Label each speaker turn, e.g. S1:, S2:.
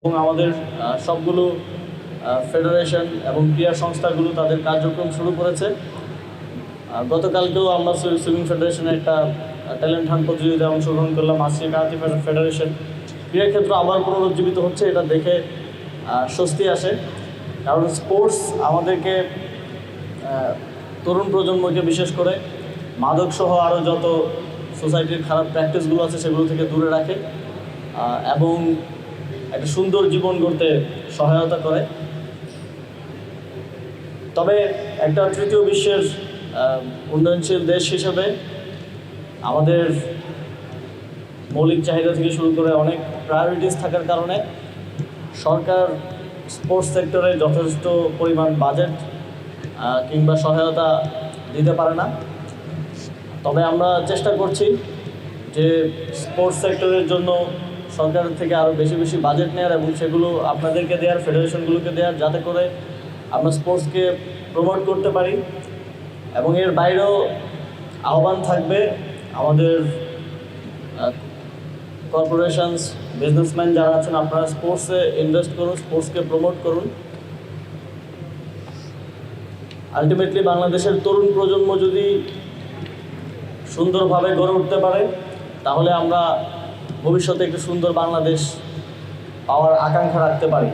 S1: এবং আমাদের সবগুলো ফেডারেশন এবং ক্রীড়া সংস্থাগুলো তাদের কার্যক্রম শুরু করেছে। গতকালকেও আমরা সুইমিং ফেডারেশনের একটা ট্যালেন্ট হান্ট প্রতিযোগিতায় অংশগ্রহণ করলাম। আজকে কারাতে ফেডারেশন ক্রীড়াক্ষেত্র আবার পুনরুজ্জীবিত হচ্ছে, এটা দেখে স্বস্তি আসে। কারণ স্পোর্টস আমাদেরকে তরুণ প্রজন্মকে বিশেষ করে মাদকসহ আরও যত সোসাইটির খারাপ প্র্যাকটিসগুলো আছে সেগুলো থেকে দূরে রাখে এবং একটা সুন্দর জীবন গড়তে সহায়তা করে। তবে একটা তৃতীয় বিশ্বের উন্নয়নশীল দেশ হিসেবে আমাদের মৌলিক চাহিদা থেকে শুরু করে অনেক প্রায়োরিটিস থাকার কারণে সরকার স্পোর্টস সেক্টরে যথেষ্ট পরিমাণ বাজেট কিংবা সহায়তা দিতে পারে না। তবে আমরা চেষ্টা করছি যে স্পোর্টস সেক্টরের জন্য সরকারের থেকে আরও বেশি বেশি বাজেট নেওয়ার এবং সেগুলো আপনাদেরকে দেওয়ার, ফেডারেশনগুলোকে দেওয়ার, যাতে করে আমরা স্পোর্টসকে প্রমোট করতে পারি। এবং এর বাইরেও আহ্বান থাকবে আমাদের কর্পোরেশনস, বিজনেসম্যান যারা আছেন, আপনারা স্পোর্টসে ইনভেস্ট করুন, স্পোর্টসকে প্রমোট করুন। আলটিমেটলি বাংলাদেশের তরুণ প্রজন্ম যদি সুন্দরভাবে গড়ে উঠতে পারে তাহলে আমরা ভবিষ্যতে একটি সুন্দর বাংলাদেশ পাওয়ার আকাঙ্ক্ষা রাখতে পারি।